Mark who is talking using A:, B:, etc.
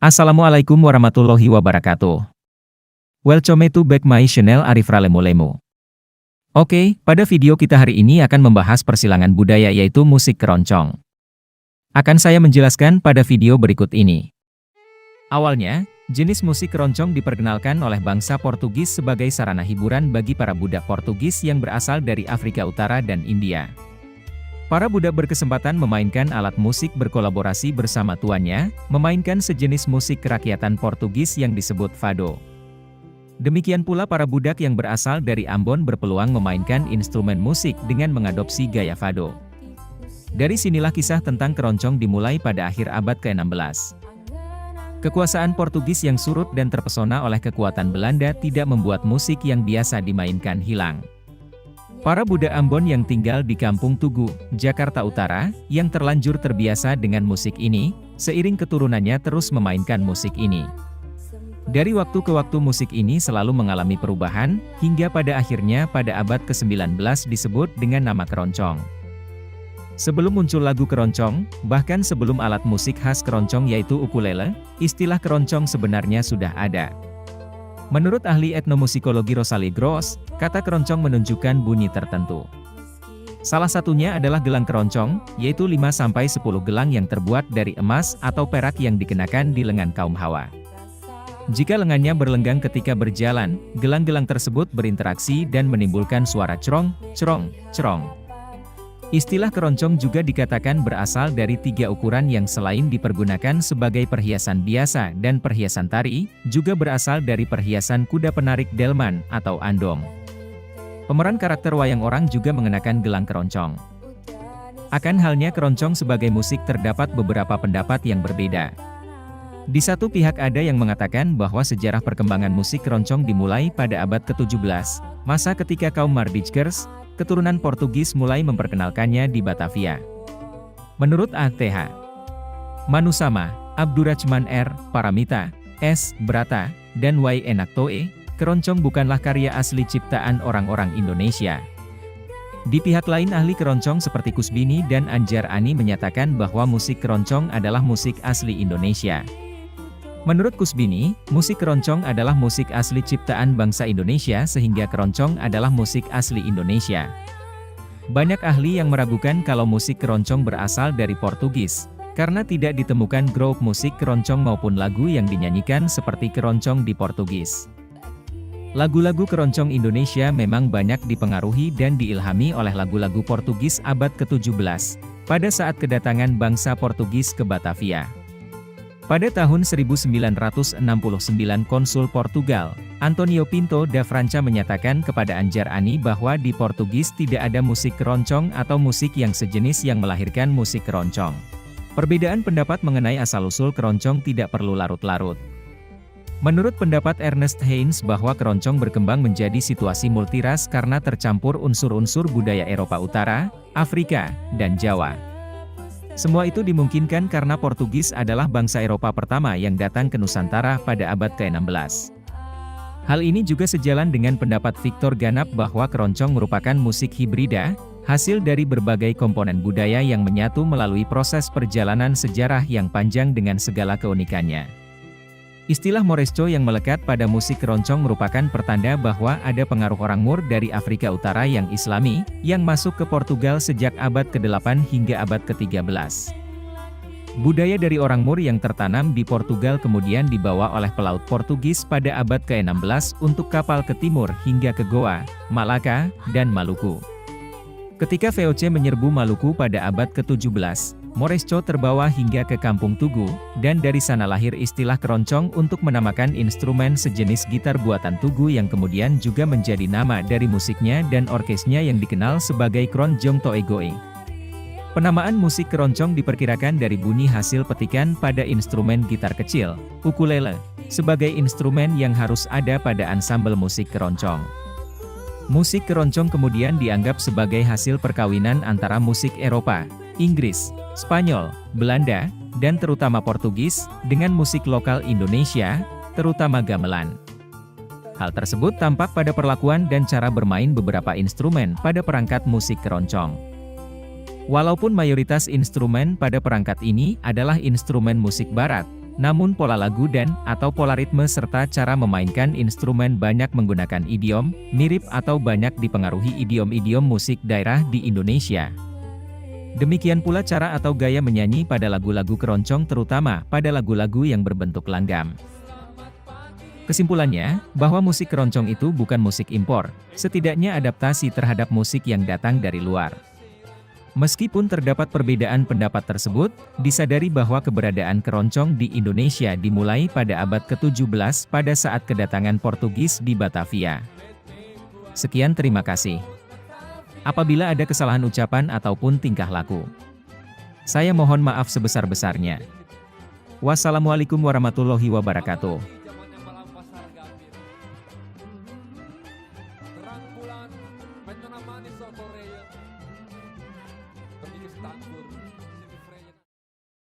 A: Assalamualaikum warahmatullahi wabarakatuh. Welcome to back my channel Arif Ralemulemu. Oke, pada video kita hari ini akan membahas persilangan budaya yaitu musik keroncong. Akan saya menjelaskan pada video berikut ini. Awalnya, jenis musik keroncong diperkenalkan oleh bangsa Portugis sebagai sarana hiburan bagi para budak Portugis yang berasal dari Afrika Utara dan India. Para budak berkesempatan memainkan alat musik berkolaborasi bersama tuannya, memainkan sejenis musik kerakyatan Portugis yang disebut fado. Demikian pula para budak yang berasal dari Ambon berpeluang memainkan instrumen musik dengan mengadopsi gaya fado. Dari sinilah kisah tentang keroncong dimulai pada akhir abad ke-16. Kekuasaan Portugis yang surut dan terpesona oleh kekuatan Belanda tidak membuat musik yang biasa dimainkan hilang. Para budak Ambon yang tinggal di Kampung Tugu, Jakarta Utara, yang terlanjur terbiasa dengan musik ini, seiring keturunannya terus memainkan musik ini. Dari waktu ke waktu musik ini selalu mengalami perubahan, hingga pada akhirnya pada abad ke-19 disebut dengan nama keroncong. Sebelum muncul lagu keroncong, bahkan sebelum alat musik khas keroncong yaitu ukulele, istilah keroncong sebenarnya sudah ada. Menurut ahli etnomusikologi Rosalie Gross, kata keroncong menunjukkan bunyi tertentu. Salah satunya adalah gelang keroncong, yaitu 5-10 gelang yang terbuat dari emas atau perak yang dikenakan di lengan kaum Hawa. Jika lengannya berlenggang ketika berjalan, gelang-gelang tersebut berinteraksi dan menimbulkan suara cerong, cerong, cerong. Istilah keroncong juga dikatakan berasal dari 3 ukuran yang selain dipergunakan sebagai perhiasan biasa dan perhiasan tari, juga berasal dari perhiasan kuda penarik delman atau andong. Pemeran karakter wayang orang juga mengenakan gelang keroncong. Akan halnya keroncong sebagai musik terdapat beberapa pendapat yang berbeda. Di satu pihak ada yang mengatakan bahwa sejarah perkembangan musik keroncong dimulai pada abad ke-17, masa ketika kaum Mardijkers, keturunan Portugis mulai memperkenalkannya di Batavia. Menurut A.Th. Manusama, Abdurrahman R. Paramita, S. Brata, dan Y. Enaktoe, keroncong bukanlah karya asli ciptaan orang-orang Indonesia. Di pihak lain ahli keroncong seperti Kusbini dan Anjar Ani menyatakan bahwa musik keroncong adalah musik asli Indonesia. Menurut Kusbini, musik keroncong adalah musik asli ciptaan bangsa Indonesia sehingga keroncong adalah musik asli Indonesia. Banyak ahli yang meragukan kalau musik keroncong berasal dari Portugis, karena tidak ditemukan grup musik keroncong maupun lagu yang dinyanyikan seperti keroncong di Portugis. Lagu-lagu keroncong Indonesia memang banyak dipengaruhi dan diilhami oleh lagu-lagu Portugis abad ke-17, pada saat kedatangan bangsa Portugis ke Batavia. Pada tahun 1969 konsul Portugal, Antonio Pinto da França menyatakan kepada Anjar Ani bahwa di Portugis tidak ada musik keroncong atau musik yang sejenis yang melahirkan musik keroncong. Perbedaan pendapat mengenai asal-usul keroncong tidak perlu larut-larut. Menurut pendapat Ernest Haynes bahwa keroncong berkembang menjadi situasi multiras karena tercampur unsur-unsur budaya Eropa Utara, Afrika, dan Jawa. Semua itu dimungkinkan karena Portugis adalah bangsa Eropa pertama yang datang ke Nusantara pada abad ke-16. Hal ini juga sejalan dengan pendapat Victor Ganap bahwa keroncong merupakan musik hibrida, hasil dari berbagai komponen budaya yang menyatu melalui proses perjalanan sejarah yang panjang dengan segala keunikannya. Istilah Moresco yang melekat pada musik keroncong merupakan pertanda bahwa ada pengaruh orang Moor dari Afrika Utara yang Islami, yang masuk ke Portugal sejak abad ke-8 hingga abad ke-13. Budaya dari orang Moor yang tertanam di Portugal kemudian dibawa oleh pelaut Portugis pada abad ke-16 untuk kapal ke timur hingga ke Goa, Malaka, dan Maluku. Ketika VOC menyerbu Maluku pada abad ke-17, Moresco terbawa hingga ke Kampung Tugu, dan dari sana lahir istilah keroncong untuk menamakan instrumen sejenis gitar buatan Tugu yang kemudian juga menjadi nama dari musiknya dan orkesnya yang dikenal sebagai Kronjong Toegoe. Penamaan musik keroncong diperkirakan dari bunyi hasil petikan pada instrumen gitar kecil, ukulele, sebagai instrumen yang harus ada pada ansambel musik keroncong. Musik keroncong kemudian dianggap sebagai hasil perkawinan antara musik Eropa, Inggris, Spanyol, Belanda, dan terutama Portugis, dengan musik lokal Indonesia, terutama gamelan. Hal tersebut tampak pada perlakuan dan cara bermain beberapa instrumen pada perangkat musik keroncong. Walaupun mayoritas instrumen pada perangkat ini adalah instrumen musik barat, Namun pola lagu dan/atau pola ritme serta cara memainkan instrumen banyak menggunakan idiom, mirip atau banyak dipengaruhi idiom-idiom musik daerah di Indonesia. Demikian pula cara atau gaya menyanyi pada lagu-lagu keroncong terutama pada lagu-lagu yang berbentuk langgam. Kesimpulannya, bahwa musik keroncong itu bukan musik impor, setidaknya adaptasi terhadap musik yang datang dari luar. Meskipun terdapat perbedaan pendapat tersebut, disadari bahwa keberadaan keroncong di Indonesia dimulai pada abad ke-17 pada saat kedatangan Portugis di Batavia. Sekian, terima kasih. Apabila ada kesalahan ucapan ataupun tingkah laku, saya mohon maaf sebesar-besarnya. Wassalamualaikum warahmatullahi wabarakatuh.